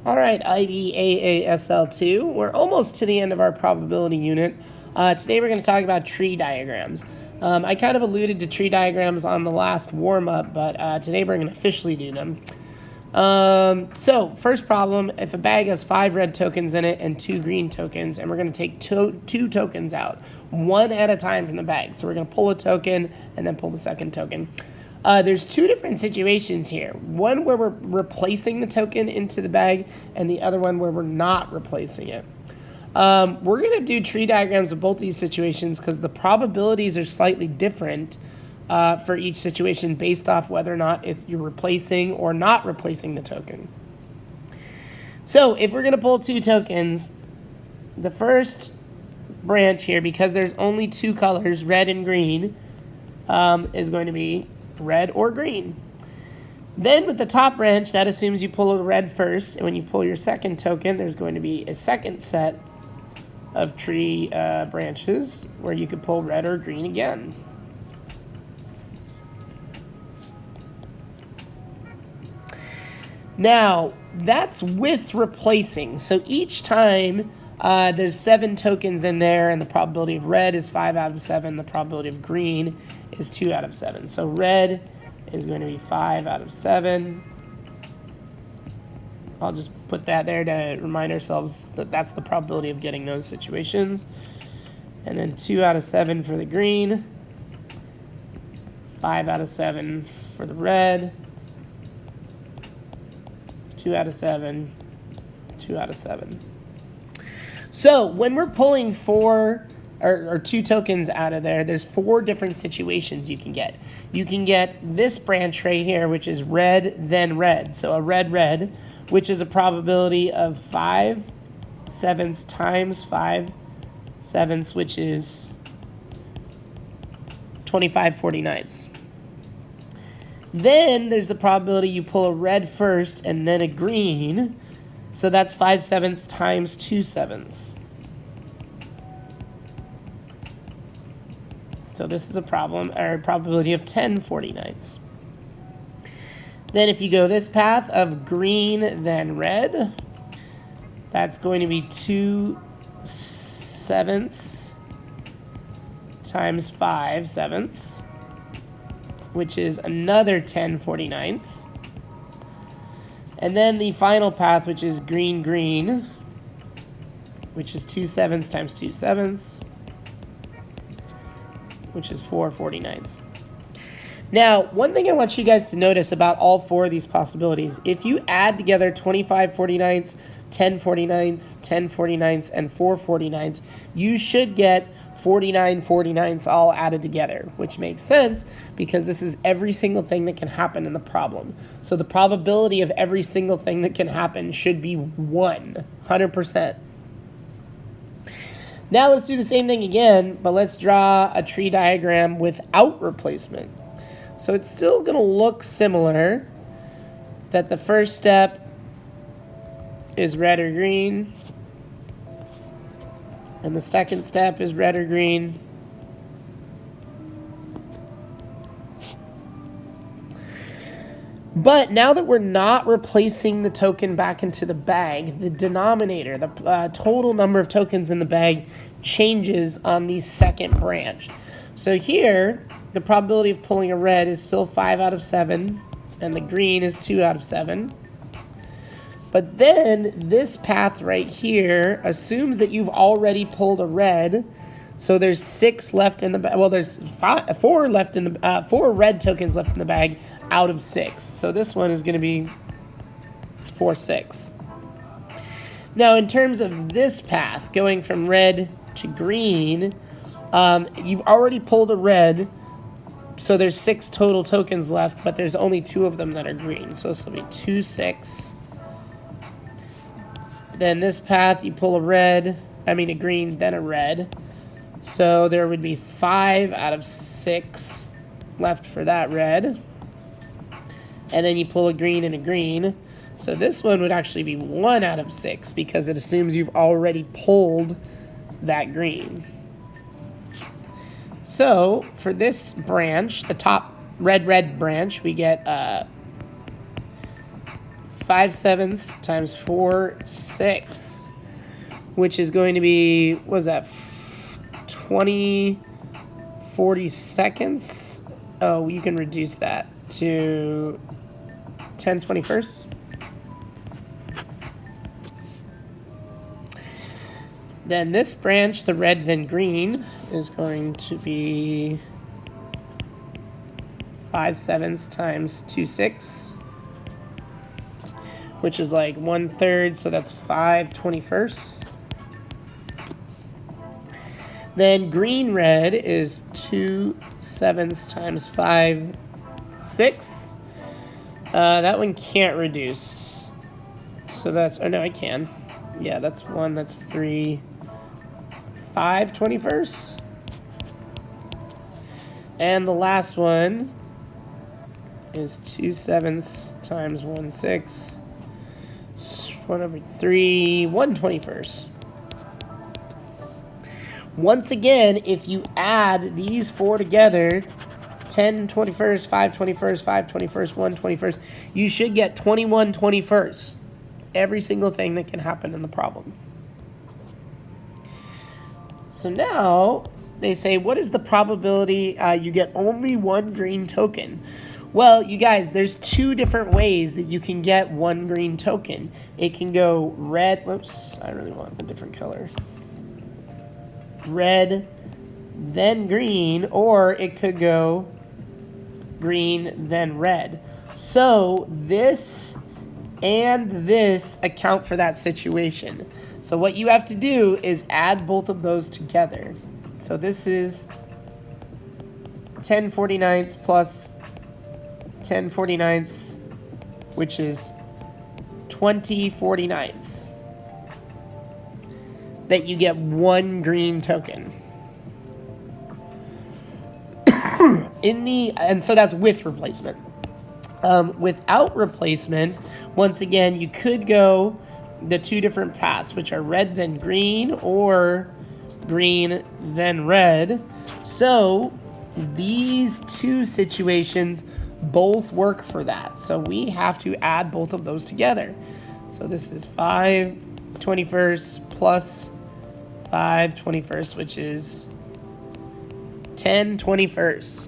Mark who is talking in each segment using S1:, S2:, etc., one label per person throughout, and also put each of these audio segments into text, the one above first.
S1: All right, IBAASL2. We're almost to the end of our probability unit. Today we're going to talk about tree diagrams. I kind of alluded to tree diagrams on the last warm-up, but today we're going to officially do them. So, first problem, if a bag has 5 red tokens in it and 2 green tokens, and we're going to take two tokens out, one at a time from the bag. So we're going to pull a token and then pull the second token. There's 2 different situations here. One where we're replacing the token into the bag, and the other one where we're not replacing it. We're going to do tree diagrams of both these situations because the probabilities are slightly different for each situation based off whether or not if you're replacing or not replacing the token. So if we're going to pull 2 tokens, the first branch here, because there's only 2 colors, red and green, is going to be red or green. Then with the top branch, that assumes you pull a red first, and when you pull your second token, there's going to be a second set of tree branches where you could pull red or green again. Now, that's with replacing. So each time there's 7 tokens in there, and the probability of red is 5 out of 7. The probability of green is 2 out of 7. So red is going to be 5 out of 7. I'll just put that there to remind ourselves that that's the probability of getting those situations. And then 2 out of 7 for the green. 5 out of 7 for the red. 2 out of 7. 2 out of 7. So when we're pulling 4 or 2 tokens out of there, there's 4 different situations you can get. You can get this branch right here, which is red, then red. So a red, red, which is a probability of 5 sevenths times 5 sevenths, which is 25/49. Then there's the probability you pull a red first and then a green. So that's 5 sevenths times 2 sevenths. So this is a probability of 10/49. Then if you go this path of green, then red, that's going to be 2 sevenths times 5 sevenths, which is another 10/49. And then the final path, which is green, green, which is 2 sevenths times 2 sevenths, which is 4/49. Now, one thing I want you guys to notice about all 4 of these possibilities, if you add together 25/49, 10/49, 10/49, and 4/49, you should get 49/49 all added together, which makes sense because this is every single thing that can happen in the problem. So the probability of every single thing that can happen should be 100%. Now let's do the same thing again, but let's draw a tree diagram without replacement. So it's still going to look similar, that the first step is red or green, and the second step is red or green. But now that we're not replacing the token back into the bag, the denominator, the total number of tokens in the bag, changes on the second branch. So here, the probability of pulling a red is still 5 out of 7, and the green is 2 out of 7. But then this path right here assumes that you've already pulled a red, so there's 6 left in the bag. Well, there's 4 left in the 4 red tokens left in the bag out of 6. So this one is going to be 4, 6. Now, in terms of this path, going from red to green, you've already pulled a red, so there's 6 total tokens left, but there's only 2 of them that are green. So this will be 2, 6. Then this path, you pull a green, then a red. So there would be 5 out of 6 left for that red. And then you pull a green and a green. So this one would actually be 1 out of 6 because it assumes you've already pulled that green. So for this branch, the top red branch, we get 5/7 times 4, 6, which is going to be, what is that, 20, 40 seconds? Oh, you can reduce that to 10/21. Then this branch, the red then green, is going to be 5/7 times 2, 6, which is like 1/3, so that's 5/21. Then green red is 2/7 times 5, 6. That one can't reduce. So that's, oh no, I can. Yeah, that's 1, that's 3, 5/21. And the last one is 2/7 times 1, 6. 1/3, 1/21. Once again, if you add these four together, 10/21, 5/21, 5/21, 1/21, you should get 21/21. Every single thing that can happen in the problem. So now they say, what is the probability you get only one green token? Well, you guys, there's two different ways that you can get one green token. It can go red. Whoops, I really want a different color. Red, then green, or it could go green, then red. So this and this account for that situation. So what you have to do is add both of those together. So this is 10/49 plus 10/49, which is 20/49. That you get one green token. And so that's with replacement. Without replacement, once again, you could go the two different paths, which are red then green or green then red. So these two situations both work for that. So we have to add both of those together. So this is 5/21 plus 5/21, which is 10/21.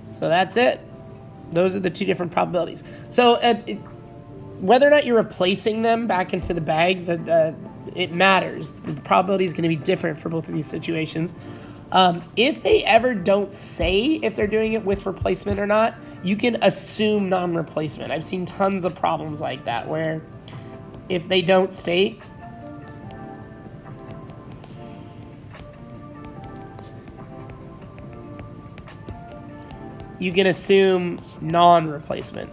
S1: So that's it. Those are the two different probabilities. So whether or not you're replacing them back into the bag, it matters. The probability is going to be different for both of these situations. If they ever don't say if they're doing it with replacement or not, you can assume non-replacement. I've seen tons of problems like that where if they don't state, you can assume non-replacement.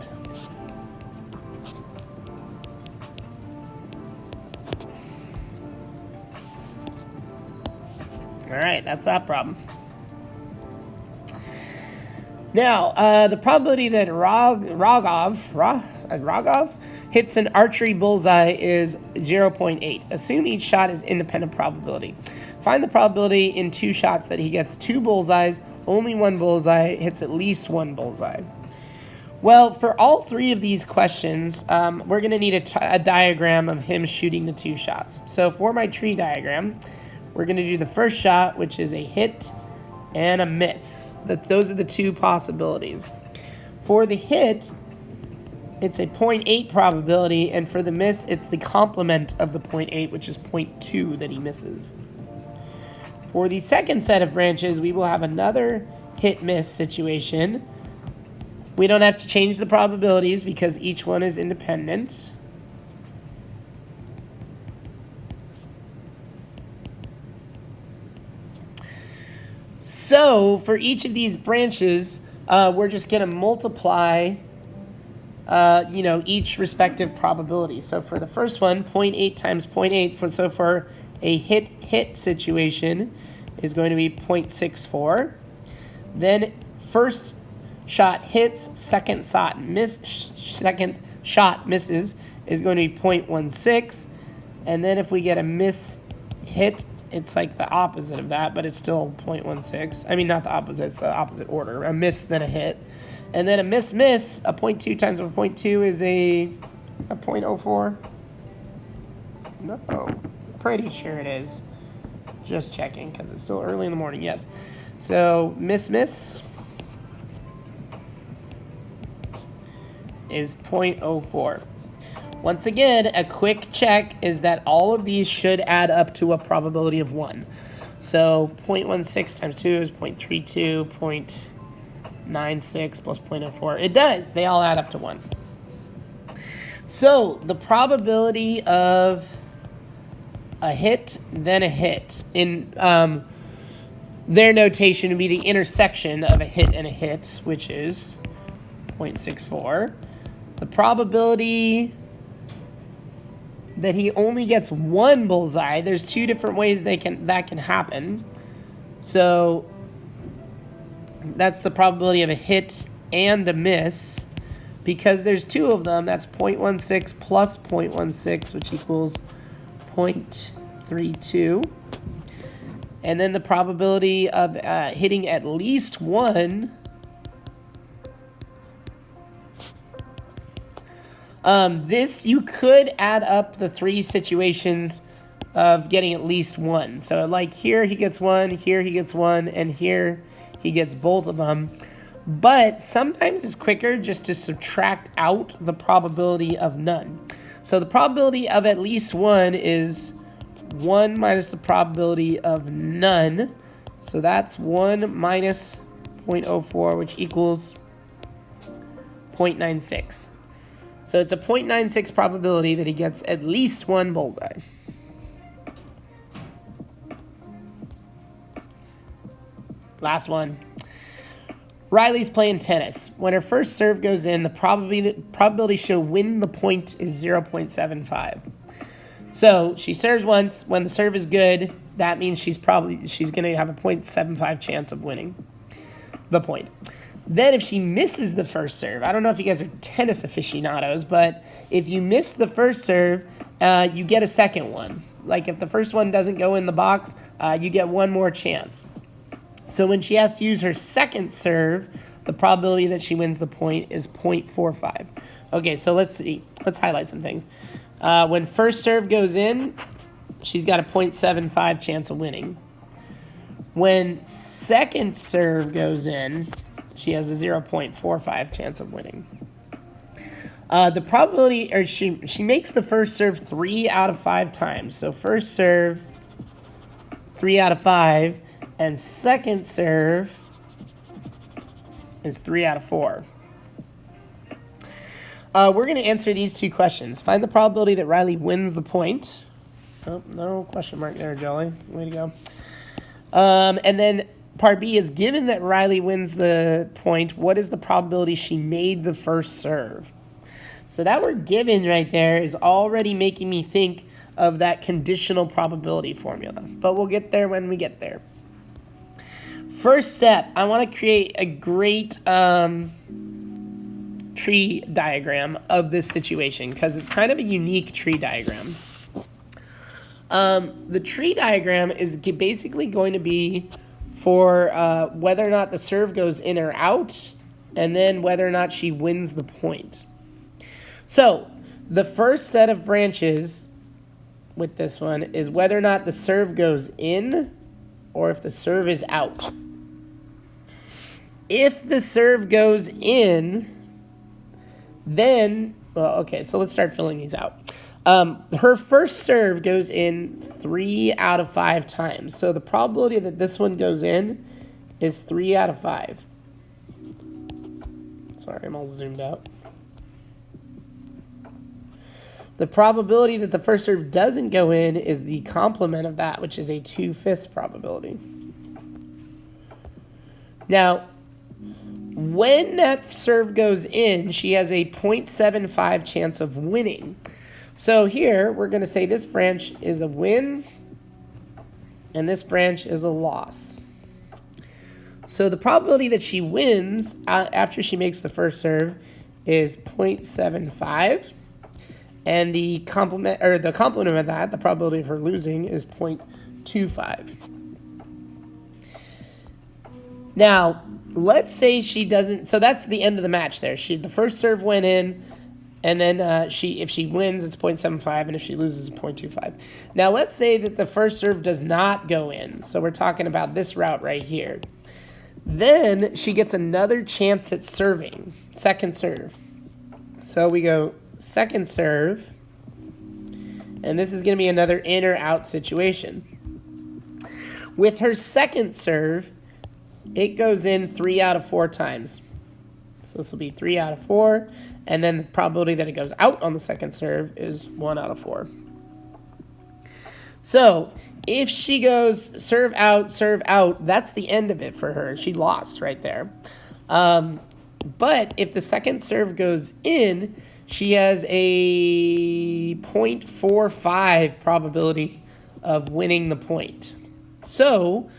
S1: All right, that's that problem. Now, the probability that Rogov hits an archery bullseye is 0.8. Assume each shot is independent probability. Find the probability in two shots that he gets two bullseyes, only one bullseye, hits at least one bullseye. Well, for all three of these questions, we're going to need a diagram of him shooting the two shots. So for my tree diagram, we're going to do the first shot, which is a hit and a miss. Those are the two possibilities. For the hit, it's a 0.8 probability, and for the miss, it's the complement of the 0.8, which is 0.2 that he misses. For the second set of branches, we will have another hit-miss situation. We don't have to change the probabilities because each one is independent. So for each of these branches, we're just going to multiply each respective probability. So for the first one, 0.8 times 0.8, so for a hit situation is going to be 0.64. Then first shot hits, second shot misses is going to be 0.16. And then if we get a miss hit, it's like the opposite of that, but it's still 0.16. I mean, not the opposite, it's the opposite order. A miss, then a hit. And then a miss, a 0.2 times a 0.2 is a 0.04. No, pretty sure it is. Just checking because it's still early in the morning. Yes. So miss is 0.04. Once again, a quick check is that all of these should add up to a probability of 1. So 0.16 times 2 is 0.32, 0.96 plus 0.04. It does. They all add up to 1. So the probability of a hit, then a hit, in their notation would be the intersection of a hit and a hit, which is 0.64. The probability that he only gets one bullseye, there's two different ways that can happen. So that's the probability of a hit and a miss. Because there's two of them, that's 0.16 plus 0.16, which equals 0.32. And then the probability of hitting at least one. This, you could add up the three situations of getting at least one. So like here he gets one, here he gets one, and here he gets both of them. But sometimes it's quicker just to subtract out the probability of none. So the probability of at least one is 1 minus the probability of none. So that's 1 minus 0.04, which equals 0.96. So it's a 0.96 probability that he gets at least one bullseye. Last one. Riley's playing tennis. When her first serve goes in, the probability she'll win the point is 0.75. So she serves once. When the serve is good, that means she's going to have a 0.75 chance of winning the point. Then if she misses the first serve, I don't know if you guys are tennis aficionados, but if you miss the first serve, you get a second one. Like if the first one doesn't go in the box, you get one more chance. So when she has to use her second serve, the probability that she wins the point is 0.45. Okay, so let's see. Let's highlight some things. When first serve goes in, she's got a 0.75 chance of winning. When second serve goes in, she has a 0.45 chance of winning. The probability, or she makes the first serve 3 out of 5 times. So first serve, 3 out of 5. And second serve is 3 out of 4. We're going to answer these two questions. Find the probability that Riley wins the point. Oh, no question mark there, Jolly. Way to go. And then part B is, given that Riley wins the point, what is the probability she made the first serve? So that word given right there is already making me think of that conditional probability formula. But we'll get there when we get there. First step, I want to create a great tree diagram of this situation because it's kind of a unique tree diagram. The tree diagram is basically going to be for whether or not the serve goes in or out, and then whether or not she wins the point. So the first set of branches with this one is whether or not the serve goes in or if the serve is out. If the serve goes in, then, well, okay, so let's start filling these out. Her first serve goes in 3 out of 5 times. So the probability that this one goes in is 3 out of 5. Sorry, I'm all zoomed out. The probability that the first serve doesn't go in is the complement of that, which is a 2/5 probability. Now, when that serve goes in, she has a 0.75 chance of winning. So here, we're going to say this branch is a win, and this branch is a loss. So the probability that she wins after she makes the first serve is 0.75, and the complement of that, the probability of her losing, is 0.25. Now, let's say she doesn't. So that's the end of the match there. The first serve went in, and then if she wins, it's 0.75, and if she loses, it's 0.25. Now let's say that the first serve does not go in. So we're talking about this route right here. Then she gets another chance at serving, second serve. So we go second serve, and this is going to be another in or out situation. With her second serve, it goes in 3 out of 4 times. So this will be 3 out of 4, and then the probability that it goes out on the second serve is 1 out of 4. So if she goes serve out, that's the end of it for her. She lost right there. But if the second serve goes in, she has a 0.45 probability of winning the point. So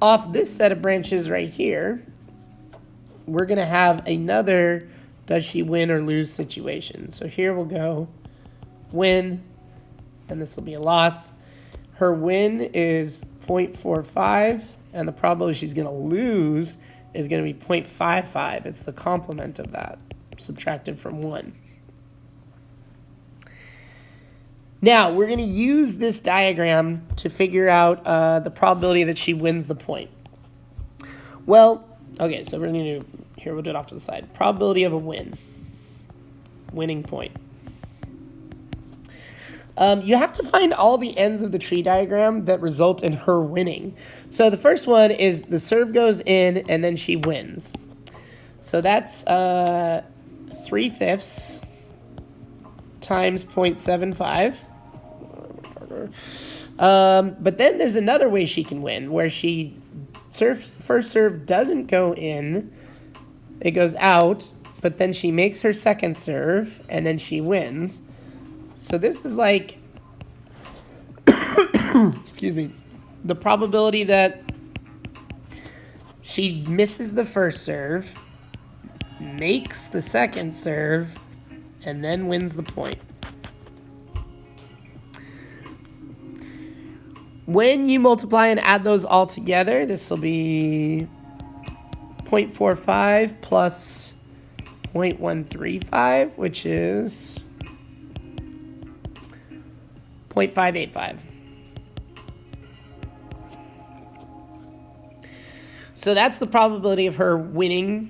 S1: off this set of branches right here, we're going to have another does she win or lose situation. So here we'll go win, and this will be a loss. Her win is 0.45, and the probability she's going to lose is going to be 0.55. It's the complement of that, subtracted from 1. Now, we're going to use this diagram to figure out the probability that she wins the point. Well, okay, so we're going to do, here, we'll do it off to the side. Probability of a win, winning point. You have to find all the ends of the tree diagram that result in her winning. So the first one is the serve goes in and then she wins. So that's 3/5 times 0.75. But then there's another way she can win, where she first serve doesn't go in, it goes out, but then she makes her second serve and then she wins. So this is like, excuse me, the probability that she misses the first serve, makes the second serve, and then wins the point. When you multiply and add those all together, this will be 0.45 plus 0.135, which is 0.585. So that's the probability of her winning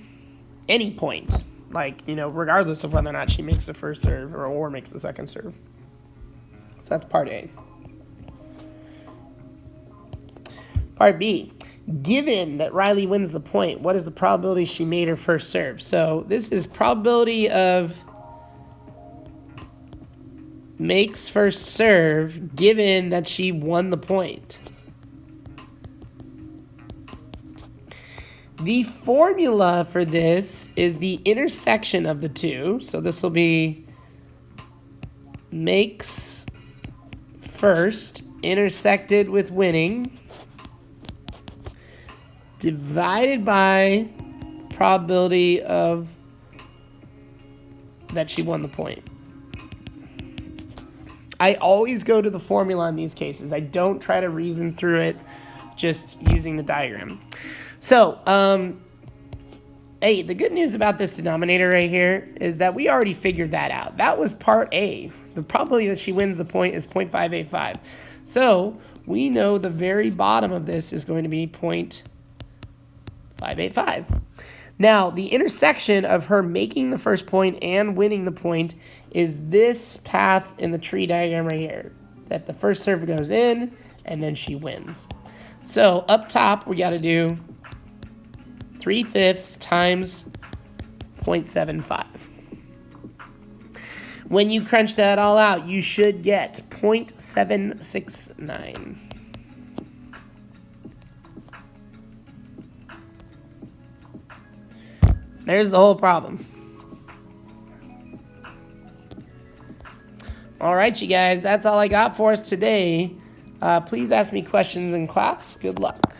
S1: any point, like, regardless of whether or not she makes the first serve or makes the second serve. So that's part A. Part B, given that Riley wins the point, what is the probability she made her first serve? So this is probability of makes first serve given that she won the point. The formula for this is the intersection of the two. So this will be makes first intersected with winning divided by probability of that she won the point. I always go to the formula in these cases. I don't try to reason through it just using the diagram. So, hey, the good news about this denominator right here is that we already figured that out. That was part A. The probability that she wins the point is 0.585. So we know the very bottom of this is going to be 0.585. Now, the intersection of her making the first point and winning the point is this path in the tree diagram right here, that the first serve goes in and then she wins. So up top, we got to do 3/5 times 0.75. When you crunch that all out, you should get 0.769. There's the whole problem. All right, you guys, that's all I got for us today. Please ask me questions in class. Good luck.